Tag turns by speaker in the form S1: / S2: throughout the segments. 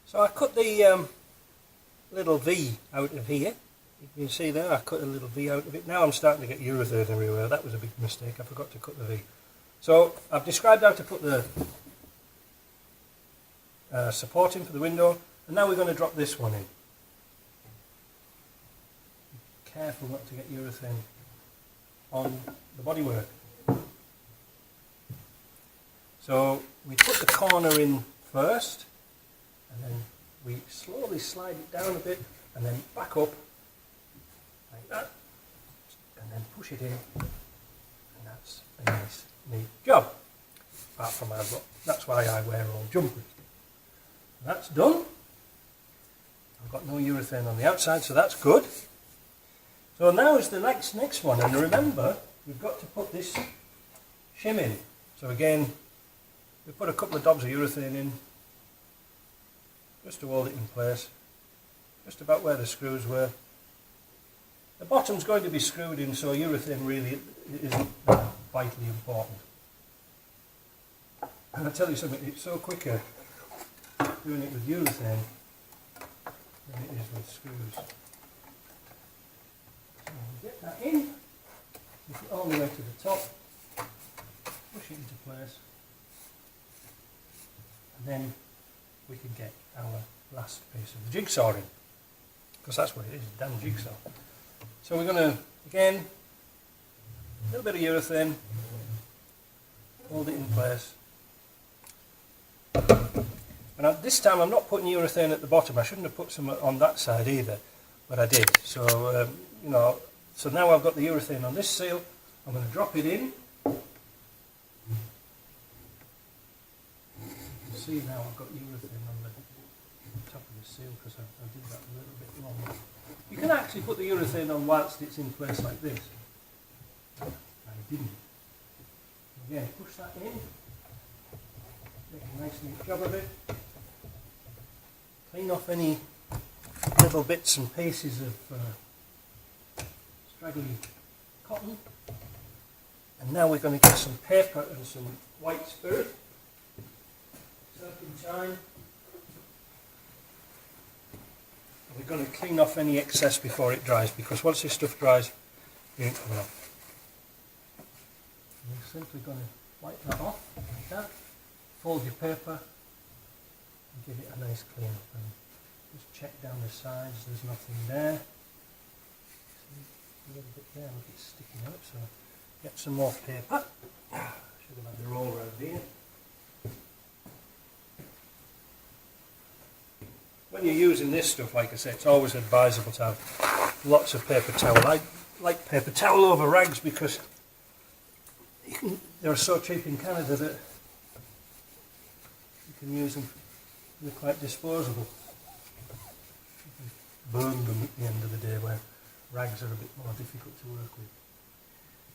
S1: So I cut the little V out of here. You can see there I cut a little V out of it. Now I'm starting to get urethane everywhere. That was a big mistake. I forgot to cut the V. So I've described how to put the support in for the window, and now we're going to drop this one in. Be careful not to get urethane on the bodywork. So we put the corner in first, and then we slowly slide it down a bit, and then back up like that, and then push it in, and that's a nice, neat job. Apart from that's why I wear all jumpers. That's done. I've got no urethane on the outside, so that's good. So now is the next one, and remember, we've got to put this shim in. So again, we put a couple of dobs of urethane in, just to hold it in place, just about where the screws were. The bottom's going to be screwed in, so urethane really isn't vitally important. And I tell you something, it's so quicker doing it with urethane than it is with screws. So we get that in, push it all the way to the top, push it into place, and then we can get our last piece of the jigsaw in, because that's what it is, a damn jigsaw. So we're going to, again, a little bit of urethane, hold it in place. And this time I'm not putting urethane at the bottom. I shouldn't have put some on that side either, but I did. So, you know, so now I've got the urethane on this seal. I'm going to drop it in. You can see now I've got urethane on the top of the seal because I did that a little bit wrong. You can actually put the urethane on whilst it's in place like this. I didn't. Again, push that in. Make a nice neat job of it. Clean off any little bits and pieces of straggly cotton. And now we're going to get some paper and some white spirit. Turpentine. We're going to clean off any excess before it dries, because once this stuff dries, it ain't coming off. We're simply going to wipe that off like that. Fold your paper and give it a nice clean up, and just check down the sides, there's nothing there. See, a little bit there, look, it's sticking out, so get some more paper. Should have had the roller out here. When you're using this stuff, like I say, it's always advisable to have lots of paper towel. I like paper towel over rags because they're so cheap in Canada that you can use them. They're quite disposable. You can burn them at the end of the day, where rags are a bit more difficult to work with.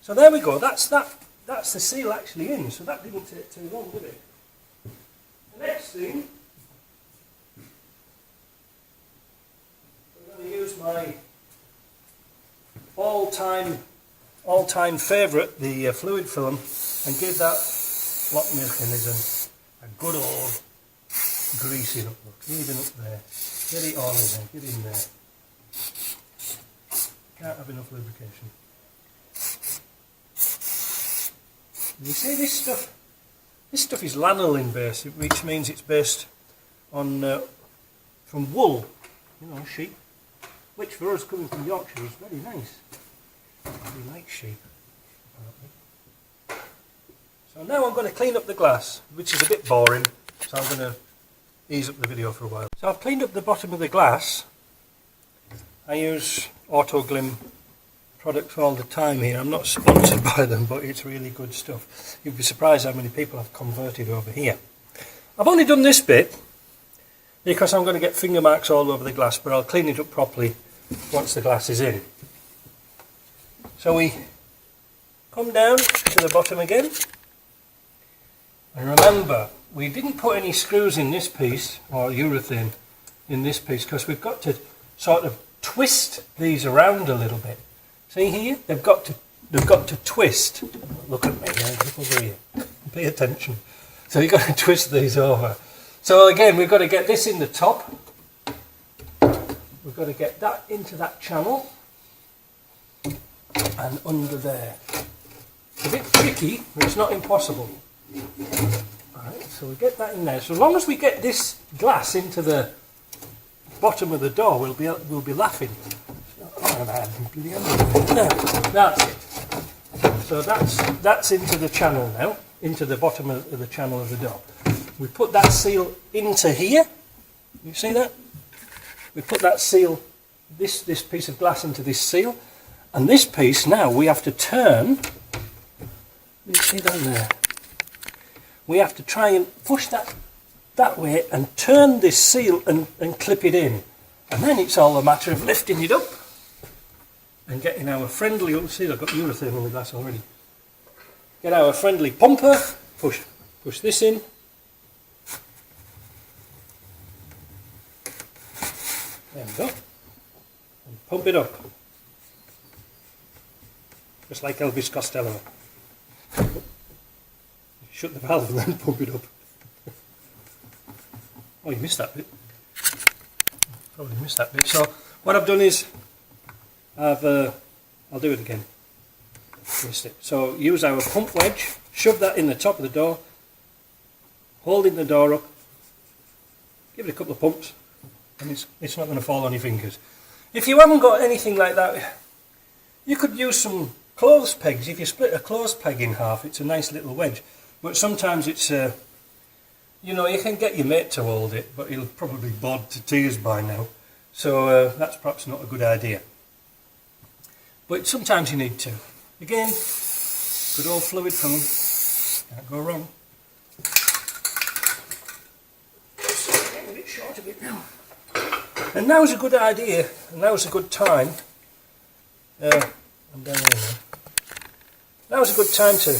S1: So there we go. That's the seal actually in. So that didn't take too long, did it? The next thing, I'm going to use my all-time favourite, the fluid film, and give that lock mechanism a good old greasing up look, even up there. Get it all in there, get in there. Can't have enough lubrication. And you see this stuff is lanolin based, which means it's based on from wool, you know, sheep, which for us coming from Yorkshire is very nice. We like sheep, apparently. So now I'm going to clean up the glass, which is a bit boring, so I'm going to ease up the video for a while. So I've cleaned up the bottom of the glass. I use Autoglim products all the time here. I'm not sponsored by them, but it's really good stuff. You'd be surprised how many people I've converted over here. I've only done this bit because I'm going to get finger marks all over the glass, but I'll clean it up properly once the glass is in. So we come down to the bottom again, and remember, we didn't put any screws in this piece, or urethane in this piece, because we've got to sort of twist these around a little bit. See here? They've got to twist. Look at me, look over here. Pay attention. So you've got to twist these over So again, we've got to get this in the top. We've got to get that into that channel and under there. It's a bit tricky, but it's not impossible. Alright, so we get that in there. So as long as we get this glass into the bottom of the door, we'll be laughing. Oh, no, that's it. So that's into the channel now, into the bottom of the channel of the door. We put that seal into here. You see that? We put that seal, this piece of glass into this seal, and this piece now we have to turn. You see down there? We have to try and push that way and turn this seal and clip it in. And then it's all a matter of lifting it up and getting our friendly, oh, see, I've got urethane on the glass already. Get our friendly pumper, push this in. There we go. And pump it up. Just like Elvis Costello. Shut the valve and then pump it up. Oh, you missed that bit. Probably missed that bit. So what I've done is I'll do it again. Missed it. So use our pump wedge, shove that in the top of the door, holding the door up, give it a couple of pumps, and it's not going to fall on your fingers. If you haven't got anything like that, you could use some clothes pegs. If you split a clothes peg in half, it's a nice little wedge. But sometimes it's, you know, you can get your mate to hold it, but he'll probably bod to tears by now. So that's perhaps not a good idea. But sometimes you need to. Again, good old fluid film, can't go wrong. Just getting a bit short of it now. And now's a good idea, and now's a good time. I'm down there now. Now's a good time to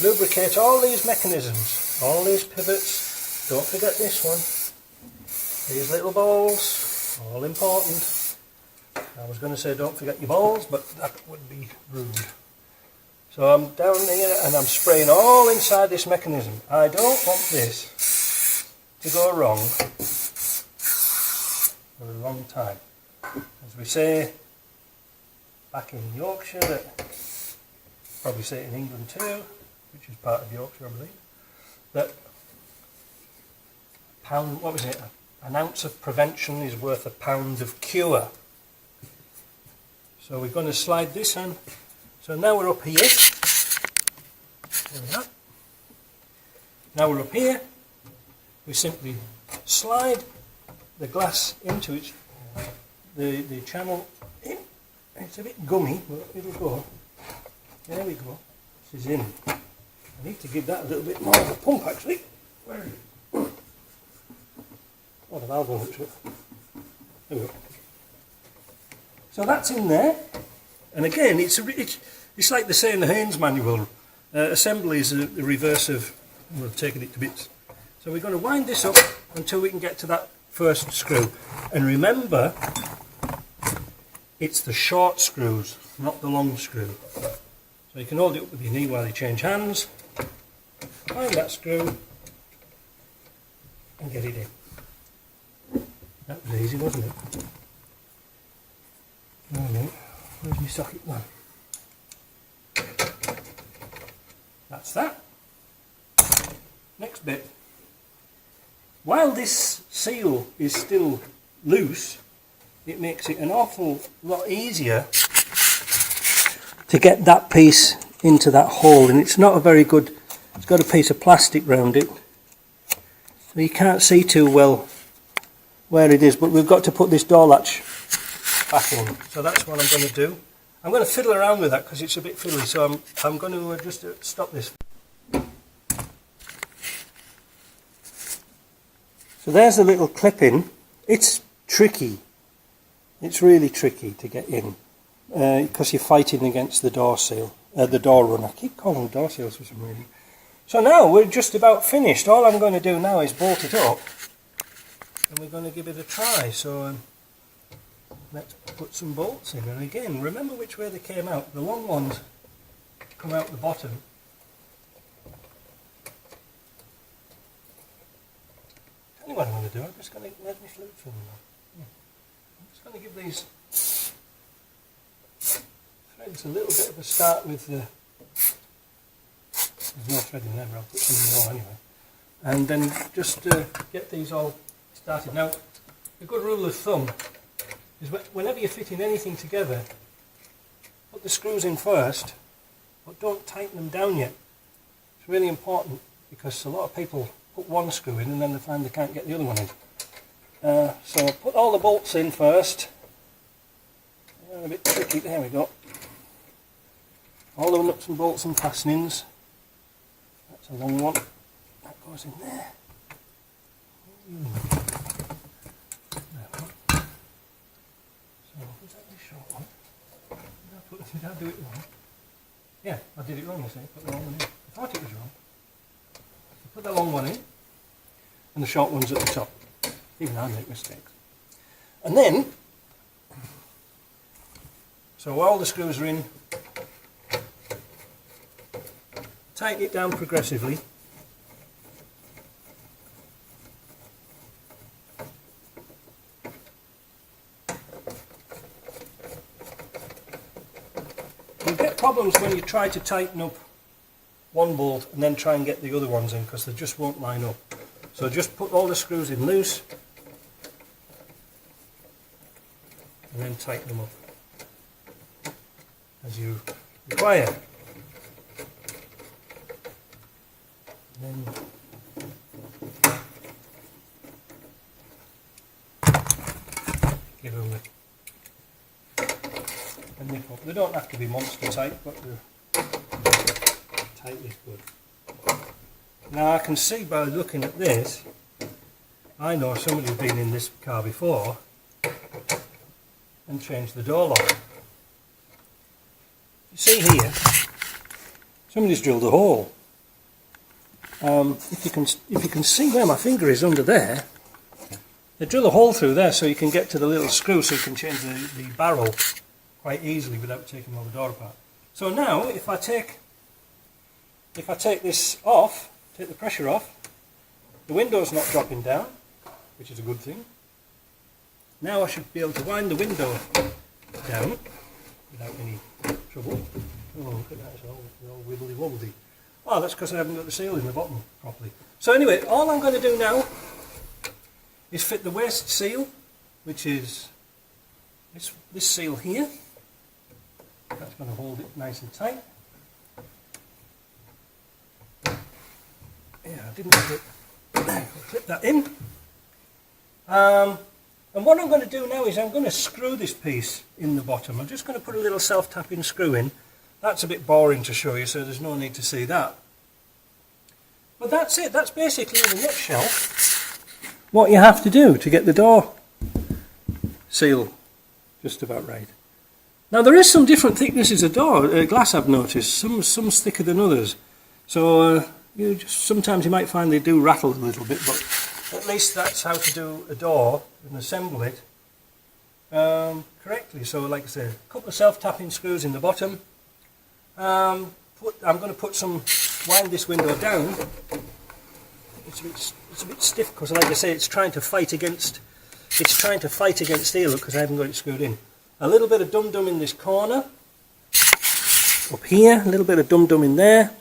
S1: lubricate all these mechanisms, all these pivots. Don't forget this one. These little balls, all important. I was going to say don't forget your balls, but that would be rude. So I'm down here and I'm spraying all inside this mechanism. I don't want this to go wrong for a long time. As we say back in Yorkshire, that probably say it in England too, which is part of Yorkshire, I believe, that an ounce of prevention is worth a pound of cure. So we're going to slide this on. So now we're up here. There we are. Now we're up here. We simply slide the glass into its the channel in. It's a bit gummy, but it'll go. There we go. This is in. I need to give that a little bit more of a pump actually. Where is it? Oh, the valve won't shut. There we go. So that's in there. And again, it's like they say in the Haynes manual, assembly is the reverse of, we've taken it to bits. So we're going to wind this up until we can get to that first screw. And remember, it's the short screws, not the long screw. So you can hold it up with your knee while you change hands, find that screw, and get it in. That was easy, wasn't it? Alright, where's my socket one? That's that. Next bit. While this seal is still loose, it makes it an awful lot easier to get that piece into that hole, and it's not a very good, it's got a piece of plastic round it, so you can't see too well where it is, but we've got to put this door latch back in. So that's what I'm going to do. I'm going to fiddle around with that because it's a bit fiddly, so I'm going to just stop this. So there's the little clip in. It's tricky. It's really tricky to get in because you're fighting against the door seal, the door run. I keep calling them door seals for some reason. So now we're just about finished. All I'm going to do now is bolt it up, and we're going to give it a try. So let's put some bolts in, and again, remember which way they came out. The long ones come out the bottom. think what I'm going to do, I'm just going to let me flute film now. I'm just going to give these threads a little bit of a start with the... There's no thread in there, but I'll put some more anyway. And then just get these all started. Now, a good rule of thumb is whenever you're fitting anything together, put the screws in first, but don't tighten them down yet. It's really important because a lot of people put one screw in and then they find they can't get the other one in. So put all the bolts in first. A bit tricky, there we go. All the nuts and bolts and fastenings. That's a long one. That goes in there. So, was that the short one? Did I do it wrong? Yeah, I did it wrong, you see. Put the wrong one in. I thought it was wrong. So put the long one in, and the short one's at the top. Even I make mistakes. And then, so all the screws are in, tighten it down progressively. You get problems when you try to tighten up one bolt and then try and get the other ones in because they just won't line up. So just put all the screws in loose and then tighten them up as you require. And then give them a nip up. They don't have to be monster tight, but they're tight is good. Now I can see by looking at this, I know somebody who's been in this car before and changed the door lock. You see here, somebody's drilled a hole. If you can see where my finger is under there, they drill a hole through there so you can get to the little screw so you can change the barrel quite easily without taking all the door apart. So now if I take this off, take the pressure off, the window's not dropping down, which is a good thing. Now I should be able to wind the window down without any trouble. Oh, look at that, it's all wibbly wobbly. Oh, that's because I haven't got the seal in the bottom properly. So anyway, all I'm going to do now is fit the waste seal, which is this seal here. That's going to hold it nice and tight. Yeah, I didn't clip that in. And what I'm going to do now is I'm going to screw this piece in the bottom. I'm just going to put a little self-tapping screw in. That's a bit boring to show you, so there's no need to see that. But that's it. That's basically, in a nutshell, what you have to do to get the door seal just about right. Now there is some different thicknesses of glass I've noticed. Some's thicker than others. So sometimes you might find they do rattle a little bit, but at least that's how to do a door and assemble it correctly. So like I said, a couple of self-tapping screws in the bottom. I'm going to wind this window down. It's a bit stiff because, like I say, it's trying to fight against steel because I haven't got it screwed in. A little bit of dum-dum in this corner, up here, a little bit of dum-dum in there,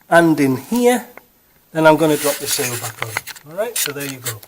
S1: and in here. Then I'm going to drop the seal back on. Alright, so there you go.